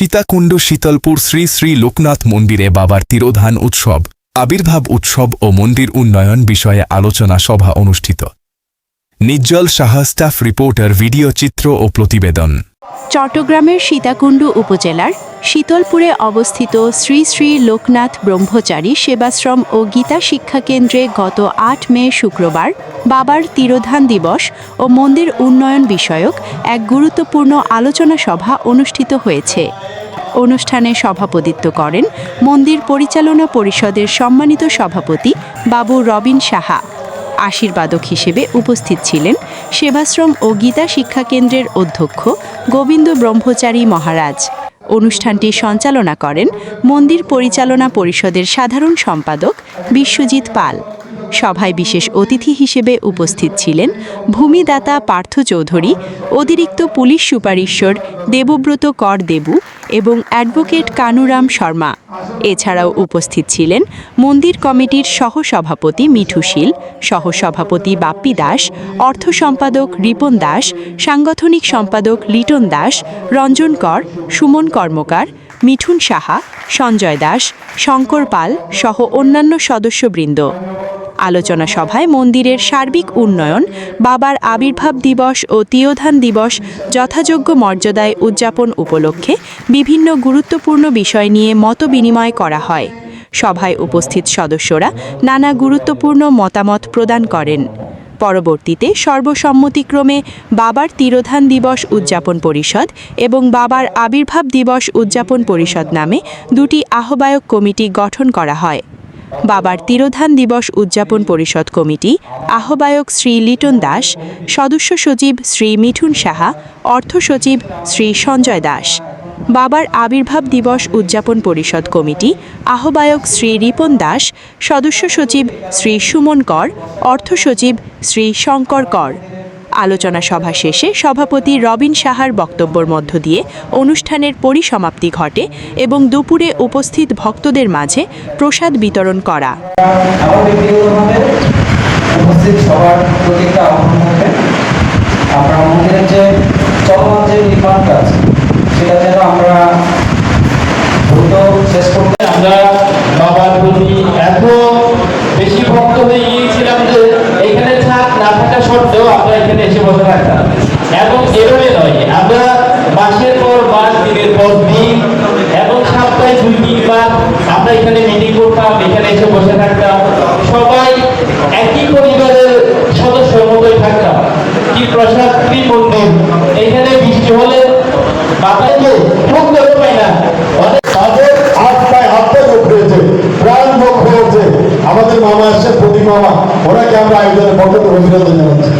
সীতাকুণ্ড শীতলপুর শ্রী শ্রী লোকনাথ মন্দিরে বাবার তিরোধান উৎসব, আবির্ভাব উৎসব ও মন্দির উন্নয়ন বিষয়ে আলোচনা সভা অনুষ্ঠিত। নিজ্জ্বল সাহা, স্টাফ রিপোর্টার, ভিডিও চিত্র ও প্রতিবেদন। চট্টগ্রামের সীতাকুণ্ড উপজেলার শীতলপুরে অবস্থিত শ্রী শ্রী লোকনাথ ব্রহ্মচারী সেবাশ্রম ও গীতা শিক্ষা কেন্দ্রে গত ৮ মে শুক্রবার বাবার তিরোধান দিবস ও মন্দির উন্নয়ন বিষয়ক এক গুরুত্বপূর্ণ আলোচনা সভা অনুষ্ঠিত হয়েছে। অনুষ্ঠানে সভাপতিত্ব করেন মন্দির পরিচালনা পরিষদের সম্মানিত সভাপতি বাবু রবিন সাহা। আশীর্বাদক হিসেবে উপস্থিত ছিলেন সেবাশ্রম ও গীতা শিক্ষা কেন্দ্রের অধ্যক্ষ গোবিন্দ ব্রহ্মচারী মহারাজ। অনুষ্ঠানটি সঞ্চালনা করেন মন্দির পরিচালনা পরিষদের সাধারণ সম্পাদক বিশ্বজিৎ পাল। সভায় বিশেষ অতিথি হিসেবে উপস্থিত ছিলেন ভূমিদাতা পার্থ চৌধুরী, অতিরিক্ত পুলিশ সুপারিশ্বর দেবব্রত কর দেবু এবং অ্যাডভোকেট কানুরাম শর্মা। এছাড়াও উপস্থিত ছিলেন মন্দির কমিটির সহসভাপতি মিঠু শীল, সহসভাপতি বাপ্পি দাস, অর্থ সম্পাদক রিপন দাস, সাংগঠনিক সম্পাদক লিটন দাস, রঞ্জন কর, সুমন কর্মকার, মিঠুন সাহা, সঞ্জয় দাস, শঙ্কর পাল সহ অন্যান্য সদস্যবৃন্দ। আলোচনা সভায় মন্দিরের সার্বিক উন্নয়ন, বাবার আবির্ভাব দিবস ও তিরোধান দিবস যথাযোগ্য মর্যাদায় উদযাপন উপলক্ষে বিভিন্ন গুরুত্বপূর্ণ বিষয় নিয়ে মতবিনিময় করা হয়। সভায় উপস্থিত সদস্যরা নানা গুরুত্বপূর্ণ মতামত প্রদান করেন। পরবর্তীতে সর্বসম্মতিক্রমে বাবার তিরোধান দিবস উদযাপন পরিষদ এবং বাবার আবির্ভাব দিবস উদযাপন পরিষদ নামে দুটি আহ্বায়ক কমিটি গঠন করা হয়। বাবার তিরোধান দিবস উদযাপন পরিষদ কমিটি আহ্বায়ক শ্রী লিটন দাস, সদস্য সচিব শ্রী মিঠুন সাহা, অর্থ সচিব শ্রী সঞ্জয় দাস। বাবার আবির্ভাব দিবস উদযাপন পরিষদ কমিটি আহ্বায়ক শ্রী রিপন দাস, সদস্য সচিব শ্রী সুমন কর, অর্থ সচিব শ্রী শঙ্কর কর। আলোচনা সভা শেষে সভাপতি রবিন সাহার বক্তব্যের মধ্য দিয়ে অনুষ্ঠানের পরিসমাপ্তি ঘটে এবং দুপুরে উপস্থিত ভক্তদের মাঝে প্রসাদ বিতরণ করা। আমরা বাবার প্রতি এত বেশি ভক্ত হয়ে গিয়েছিলাম যে এখানে থাক না থাকা সত্ত্বেও আমরা এখানে এসে বসে থাকতাম। এবং এভাবে নয়, আমরা মাসের পর মাস, দিনের পর দিন এবং সপ্তাহে 2-3 বার আমরা এখানে মিটিং করতাম, এখানে এসে বসে থাকতাম। সবাই একই পরিবারের সদস্যের মতোই থাকতাম। কি প্রসাদ, কি মন্দির! এখানে বৃষ্টি হলে বাতাসে খুব দেখতে পাই না, তাদের আত্মায় মুখ হয়েছে, প্রাণ মুখ হয়েছে। আমাদের মামা আসছে, প্রতি মামা, ওনাকে আমরা আয়োজনের পক্ষ থেকে অভিনন্দন জানাচ্ছি।